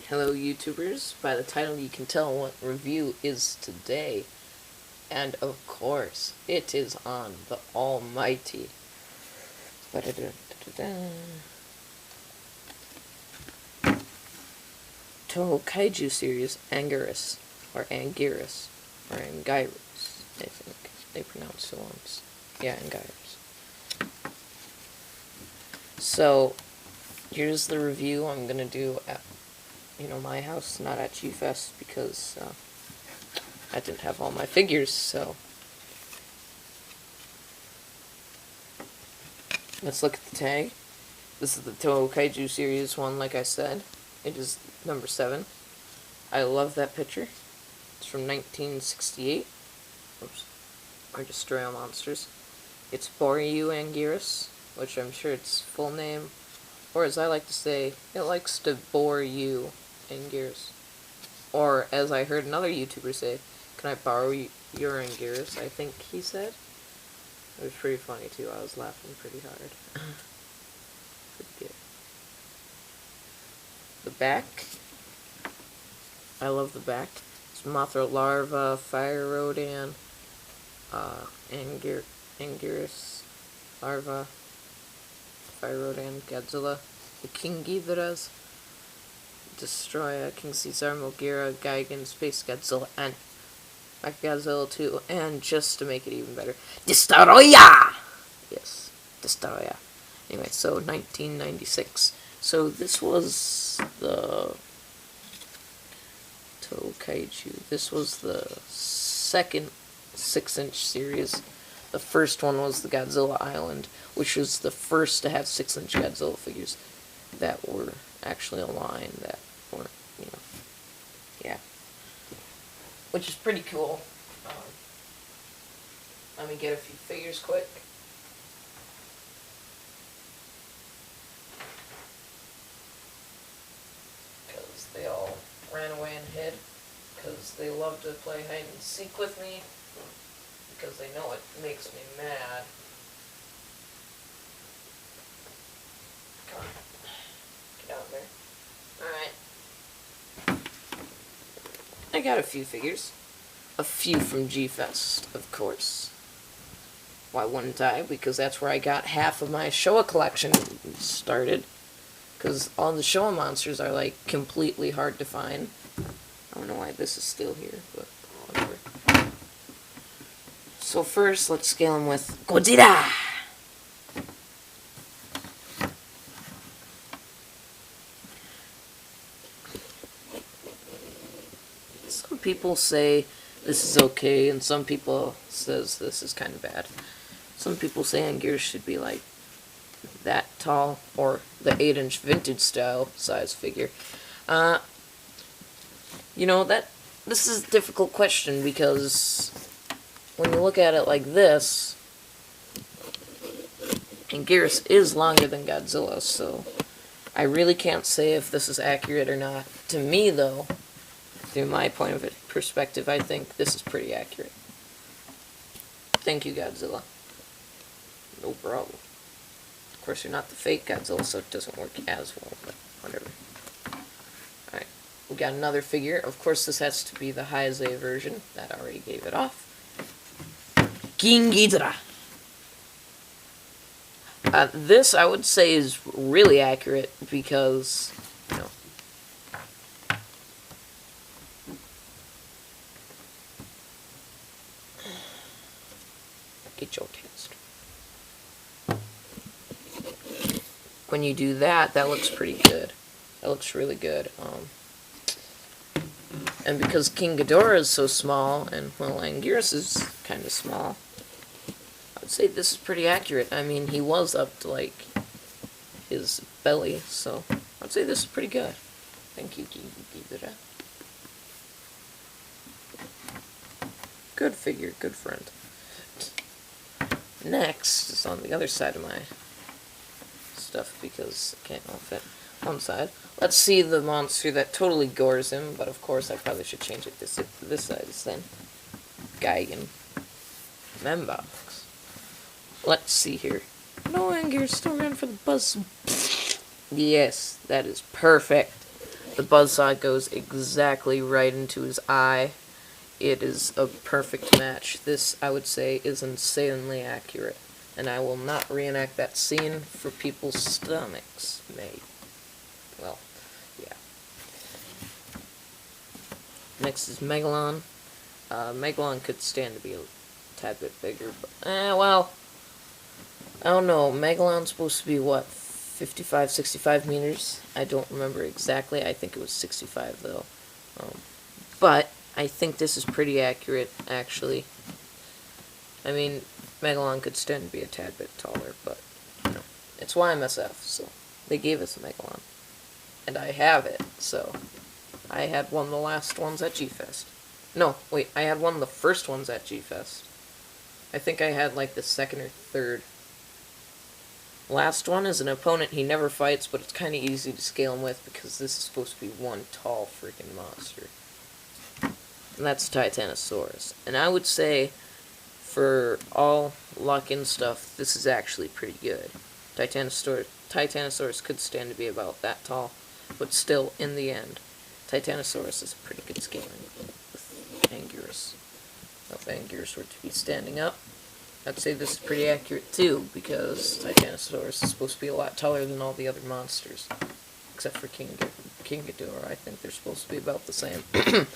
Hello YouTubers, by the title you can tell what review is today. And of course, it is on the almighty Toho Kaiju series Anguirus, or Anguirus, or Anguirus, I think they pronounce it once. Yeah, Anguirus. So, here's the review I'm gonna do at my house, not at G-Fest, because I didn't have all my figures, so let's look at the tag. This is the Toho Kaiju Series 1, like I said. It is number 7. I love that picture. It's from 1968. Oops. Or Destroy All Monsters. It's Boryu Anguirus, which I'm sure its full name, or as I like to say, it likes to bore you, Anguirus. Or, as I heard another YouTuber say, can I borrow your Anguirus? I think he said. It was pretty funny too, I was laughing pretty hard. Pretty good. The back. I love the back. It's Mothra Larva, Fire Rodan, Anguirus, Larva, Fire Rodan, Godzilla, the King Ghidorahs, Destroyer, King Caesar, Mogira, Gigan, Space Godzilla, and Godzilla 2, and just to make it even better, Destroyer! Yes, Destroyer. Anyway, so 1996. So this was the Toho Kaiju. This was the second 6-inch series. The first one was the Godzilla Island, which was the first to have 6-inch Godzilla figures that were actually a line that were, yeah. Which is pretty cool. Let me get a few figures quick. Because they all ran away and hid. Because they love to play hide and seek with me. Because they know it makes me mad. Come on. Get out there. Alright. I got a few figures. A few from G-Fest, of course. Why wouldn't I? Because that's where I got half of my Showa collection started. Because all the Showa monsters are, like, completely hard to find. I don't know why this is still here, but whatever. So first, let's scale him with Godzilla! Some people say this is okay, and some people says this is kind of bad. Some people say Anguirus should be like that tall, or the 8-inch vintage style size figure. This is a difficult question, because when you look at it like this, Anguirus is longer than Godzilla, so I really can't say if this is accurate or not. To me, though, through my point of perspective, I think this is pretty accurate. Thank you, Godzilla. No problem. Of course, you're not the fake Godzilla, so it doesn't work as well, but whatever. Alright, we got another figure. Of course, this has to be the Heisei version. That already gave it off. King Ghidorah. This, I would say, is really accurate because, get your test. When you do that, that looks pretty good. That looks really good. And because King Ghidorah is so small, and, well, Anguirus is kind of small, I'd say this is pretty accurate. I mean, he was up to, like, his belly, so I'd say this is pretty good. Thank you, Ghidorah. Good figure, good friend. Next is on the other side of my stuff, because I can't all fit one side. Let's see the monster that totally gores him, but of course I probably should change it to this side then. Gigan. Membox. Let's see here. No, Anguirus still ran for the buzz. Yes, that is perfect. The buzzsaw goes exactly right into his eye. It is a perfect match. This, I would say, is insanely accurate. And I will not reenact that scene for people's stomachs, mate. Well, yeah. Next is Megalon. Megalon could stand to be a tad bit bigger, but, well, I don't know. Megalon's supposed to be, what, 55, 65 meters? I don't remember exactly. I think it was 65, though. But I think this is pretty accurate, actually. I mean, Megalon could stand to be a tad bit taller, but, you know, it's YMSF, so they gave us a Megalon. And I have it, so I had one of the last ones at G-Fest. No, wait, I had one of the first ones at G-Fest. I think I had, like, the second or third. Last one is an opponent he never fights, but it's kind of easy to scale him with because this is supposed to be one tall freaking monster. And that's Titanosaurus. And I would say, for all luck and stuff, this is actually pretty good. Titanosaurus could stand to be about that tall, but still, in the end, Titanosaurus is a pretty good scaling with Anguirus. If Anguirus were to be standing up, I'd say this is pretty accurate too, because Titanosaurus is supposed to be a lot taller than all the other monsters. Except for King Ghidorah, I think they're supposed to be about the same. The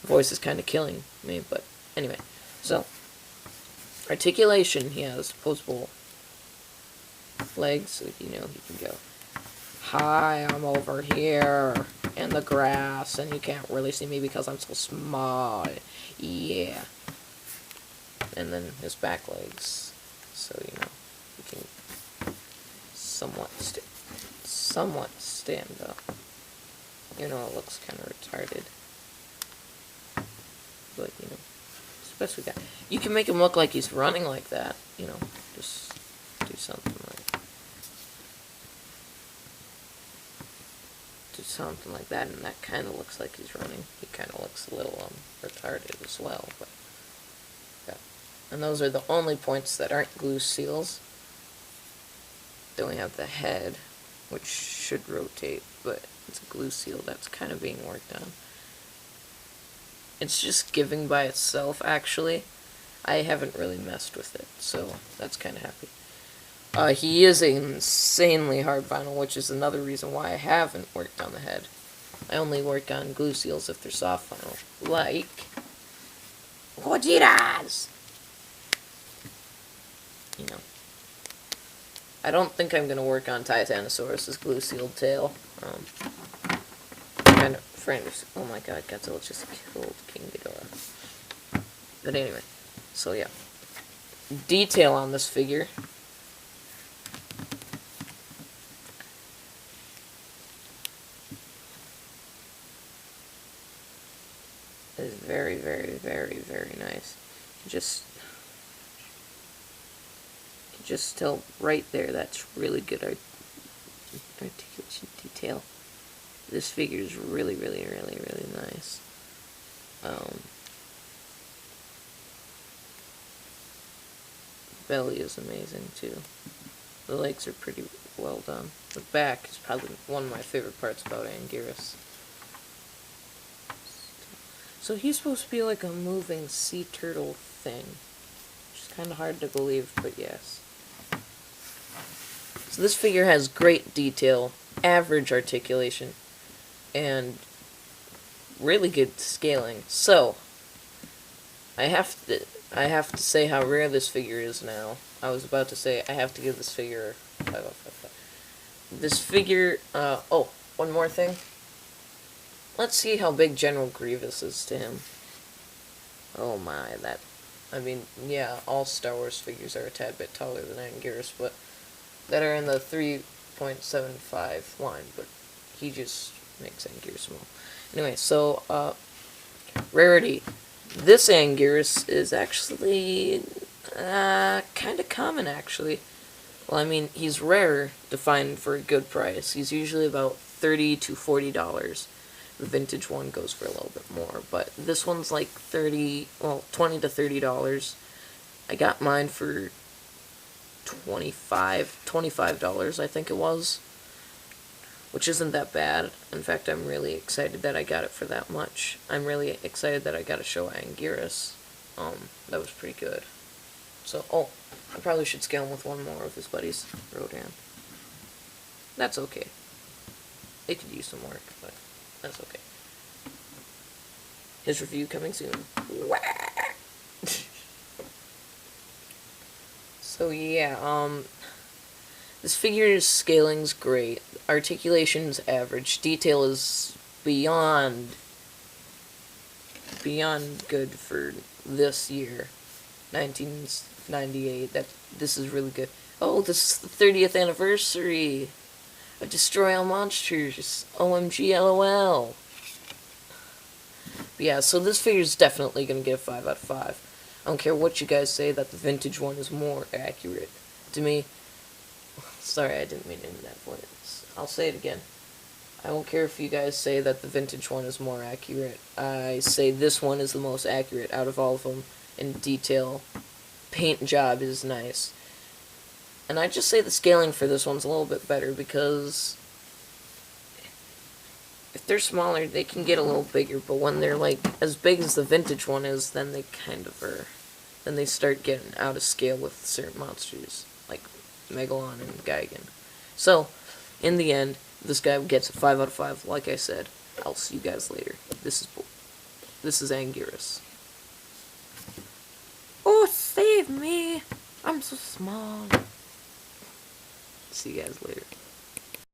voice is kind of killing me, but anyway. So, Articulation, he has opposable legs, so you know he can go, "Hi, I'm over here in the grass, and you can't really see me because I'm so small. Yeah." And then his back legs, so you know he can somewhat stand up. You know, it looks kind of retarded, but you know, especially that you can make him look like he's running like that. You know, just do something like that, and that kind of looks like he's running. He kind of looks a little retarded as well, but. And those are the only points that aren't glue seals. Then we have the head, which should rotate, but it's a glue seal that's kind of being worked on. It's just giving by itself, actually. I haven't really messed with it, so that's kind of happy. He is insanely hard vinyl, which is another reason why I haven't worked on the head. I only work on glue seals if they're soft vinyl, like Gojiras! You know, I don't think I'm going to work on Titanosaurus' glue-sealed tail. Kind of, oh my god, Godzilla just killed King Ghidorah. But anyway, so yeah. Detail on this figure. Is very, very, very, very nice. Just tell right there, that's really good articulation detail. This figure is really, really, really, really nice. Belly is amazing too. The legs are pretty well done. The back is probably one of my favorite parts about Anguirus. So he's supposed to be like a moving sea turtle thing. Which is kind of hard to believe, but yes. So this figure has great detail, average articulation, and really good scaling. So I have to say how rare this figure is now. I was about to say I have to give this figure 5 out of 5. This figure, oh, one more thing. Let's see how big General Grievous is to him. Oh my, I mean, yeah, all Star Wars figures are a tad bit taller than Anguirus, but that are in the 3.75 line, but he just makes Anguirus small. Anyway, so, Rarity. This Anguirus is actually, kind of common, actually. Well, I mean, he's rare to find for a good price. He's usually about $30 to $40. The vintage one goes for a little bit more, but this one's like $20 to $30. I got mine for $25, I think it was. which isn't that bad. In fact, I'm really excited that I got it for that much. I'm really excited that I got to show Anguirus. That was pretty good. So, oh, I probably should scale him with one more of his buddies. Rodan. That's okay. They could use some work, but that's okay. His review coming soon. So yeah, this figure's scaling's great. Articulation's average. Detail is beyond good for this year. 1998. This is really good. Oh, this is the 30th anniversary of Destroy All Monsters. OMG LOL. But yeah, so this figure's definitely gonna get a 5 out of 5. I don't care what you guys say that the vintage one is more accurate. To me, sorry, I didn't mean to do that voice. I'll say it again. I don't care if you guys say that the vintage one is more accurate. I say this one is the most accurate out of all of them in detail. Paint job is nice. And I just say the scaling for this one's a little bit better because if they're smaller, they can get a little bigger, but when they're like as big as the vintage one is, then they kind of are. Then they start getting out of scale with certain monsters, like Megalon and Gigan. So, in the end, this guy gets a 5 out of 5, like I said. I'll see you guys later. This is Anguirus. Oh, save me! I'm so small. See you guys later.